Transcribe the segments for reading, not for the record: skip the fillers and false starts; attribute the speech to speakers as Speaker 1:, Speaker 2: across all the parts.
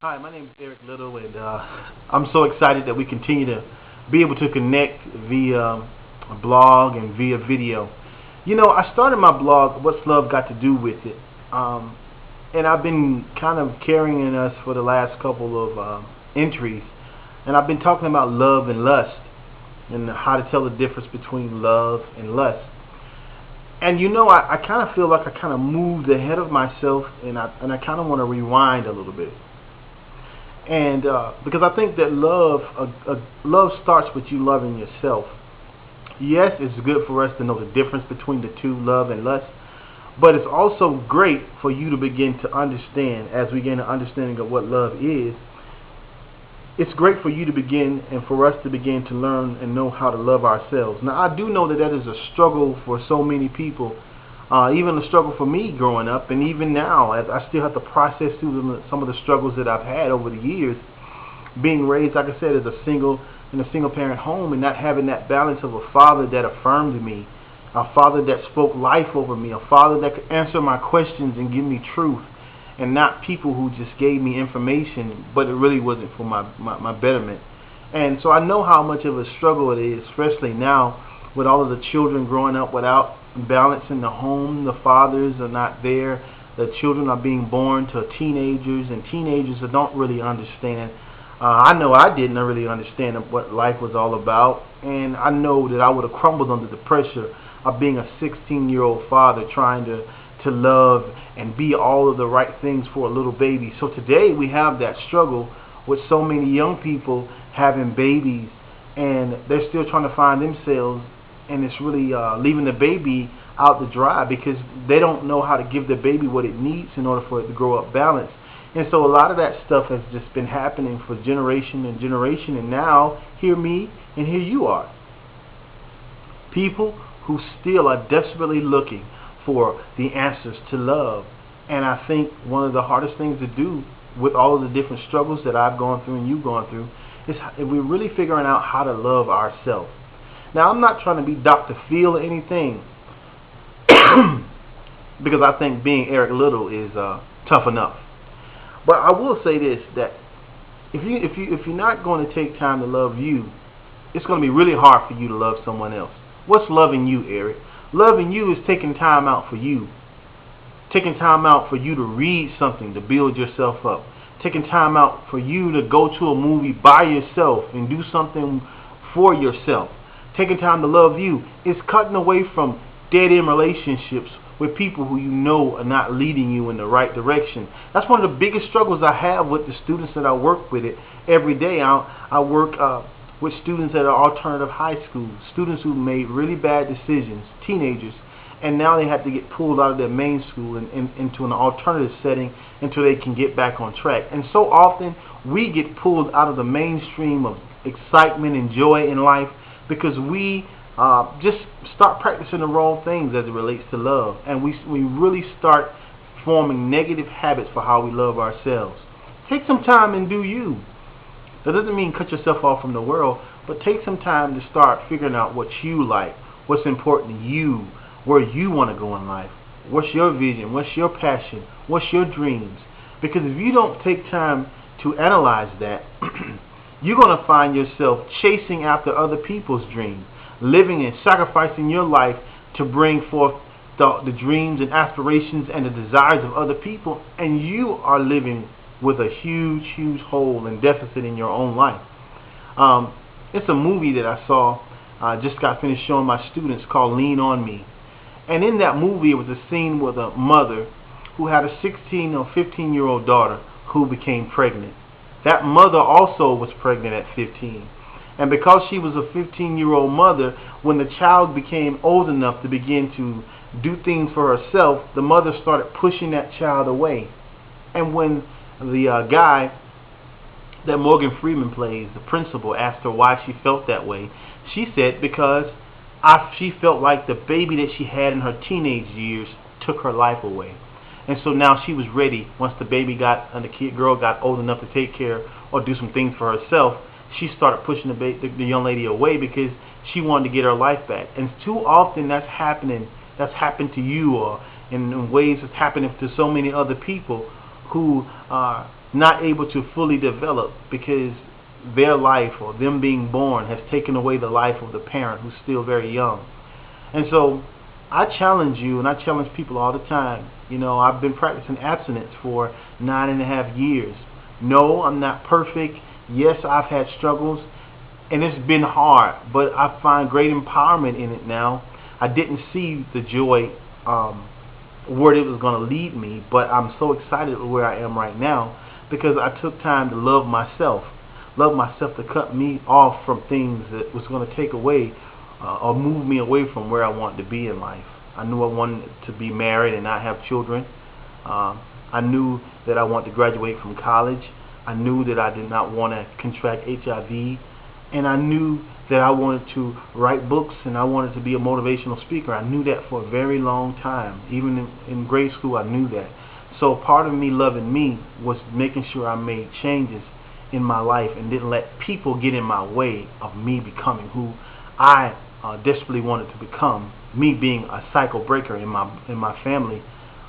Speaker 1: Hi, my name is Eric Little, and I'm so excited that we continue to be able to connect via blog and via video. I started my blog, What's Love Got to Do with It? Um, and I've been kind of carrying us for the last couple of entries, and I've been talking about love and lust and how to tell the difference between love and lust. And I kind of feel like I kind of moved ahead of myself, and I kind of want to rewind a little bit. And because I think that love starts with you loving yourself. Yes, it's good for us to know the difference between the two, love and lust, but it's also great for you to begin to understand, as we gain an understanding of what love is. It's great for you to begin and for us to begin to learn and know how to love ourselves. Now, I do know that that is a struggle for so many people, even a struggle for me growing up, and even now, as I still have to process through some of the struggles that I've had over the years, being raised, like I said, as in a single parent home, and not having that balance of a father that affirmed me, a father that spoke life over me, a father that could answer my questions and give me truth, and not people who just gave me information, but it really wasn't for my betterment. And so I know how much of a struggle it is, especially now with all of the children growing up without balance in the home. The fathers are not there. The children are being born to teenagers, and teenagers that don't really understand. I know I didn't really understand what life was all about, and I know that I would have crumbled under the pressure of being a 16-year-old father trying to love and be all of the right things for a little baby. So today we have that struggle with so many young people having babies, and they're still trying to find themselves, and it's really leaving the baby out to dry because they don't know how to give the baby what it needs in order for it to grow up balanced. And so a lot of that stuff has just been happening for generation and generation, and now hear me and here you are. People who still are desperately looking for the answers to love. And I think one of the hardest things to do with all of the different struggles that I've gone through and you've gone through is we're really figuring out how to love ourselves. Now, I'm not trying to be Dr. Phil or anything because I think being Eric Little is tough enough. But I will say this, that if you're not going to take time to love you, it's going to be really hard for you to love someone else. What's loving you, Eric? Loving you is taking time out for you. Taking time out for you to read something to build yourself up. Taking time out for you to go to a movie by yourself and do something for yourself. Taking time to love you is cutting away from dead-end relationships with people who you know are not leading you in the right direction. That's one of the biggest struggles I have with the students that I work with it every day. I work with students at alternative high schools, students who made really bad decisions, teenagers, and now they have to get pulled out of their main school and into an alternative setting until they can get back on track. And so often we get pulled out of the mainstream of excitement and joy in life because we just start practicing the wrong things as it relates to love, and we really start forming negative habits for how we love ourselves. Take some time and do you. That doesn't mean cut yourself off from the world, but take some time to start figuring out what you like, what's important to you, where you want to go in life, what's your vision, what's your passion, what's your dreams. Because if you don't take time to analyze that, you're going to find yourself chasing after other people's dreams, living and sacrificing your life to bring forth the dreams and aspirations and the desires of other people, and you are living with a huge, huge hole and deficit in your own life. It's a movie that I saw, just got finished showing my students, called Lean On Me. And in that movie, it was a scene with a mother who had a 16 or 15-year-old daughter who became pregnant. That mother also was pregnant at 15. And because she was a 15-year-old mother, when the child became old enough to begin to do things for herself, the mother started pushing that child away. And when the guy that Morgan Freeman plays, the principal, asked her why she felt that way, she said because she felt like the baby that she had in her teenage years took her life away. And so now she was ready, once the baby got and the girl got old enough to take care or do some things for herself, she started pushing the young lady away because she wanted to get her life back. And too often that's happened to you, or in ways that's happening to so many other people who are not able to fully develop because their life or them being born has taken away the life of the parent who's still very young. And so I challenge you, and I challenge people all the time. You know, I've been practicing abstinence for 9.5 years. No, I'm not perfect. Yes, I've had struggles, and it's been hard, but I find great empowerment in it now. I didn't see the joy where it was going to lead me, but I'm so excited where I am right now because I took time to love myself to cut me off from things that was going to take away or move me away from where I wanted to be in life. I knew I wanted to be married and not have children. I knew that I wanted to graduate from college. I knew that I did not want to contract HIV, and I knew that I wanted to write books and I wanted to be a motivational speaker. I knew that for a very long time. Even in grade school, I knew that. So part of me loving me was making sure I made changes in my life and didn't let people get in my way of me becoming who I desperately wanted to become. Me being a cycle breaker in my family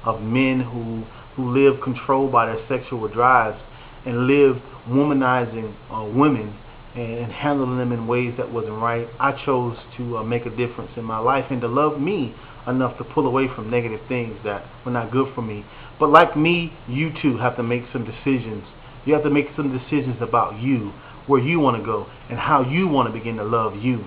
Speaker 1: of men who live controlled by their sexual drives and live womanizing women and handling them in ways that wasn't right. I chose to make a difference in my life and to love me enough to pull away from negative things that were not good for me. But like me, you too have to make some decisions. You have to make some decisions about you, where you want to go, and how you want to begin to love you.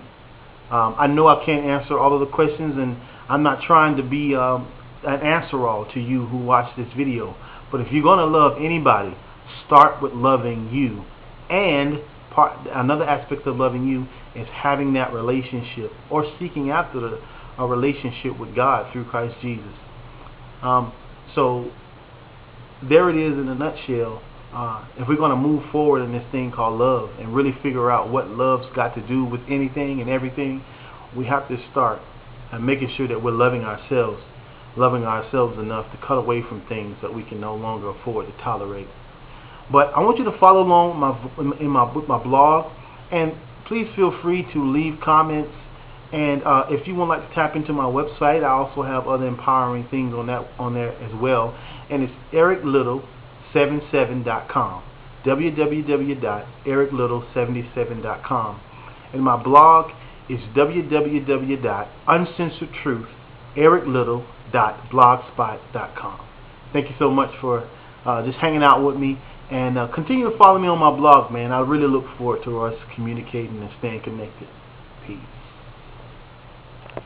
Speaker 1: I know I can't answer all of the questions, and I'm not trying to be an answer-all to you who watch this video. But if you're going to love anybody, start with loving you. And another aspect of loving you is having that relationship or seeking after a relationship with God through Christ Jesus. So there it is in a nutshell. If we're going to move forward in this thing called love and really figure out what love's got to do with anything and everything, we have to start making sure that we're loving ourselves enough to cut away from things that we can no longer afford to tolerate. But I want you to follow along with my blog, and please feel free to leave comments. And if you would like to tap into my website, I also have other empowering things on there as well. And it's ericlittle77.com, www.ericlittle77.com. And my blog is www.uncensoredtruth.ericlittle.blogspot.com. Thank you so much for just hanging out with me. And continue to follow me on my blog, man. I really look forward to us communicating and staying connected. Peace.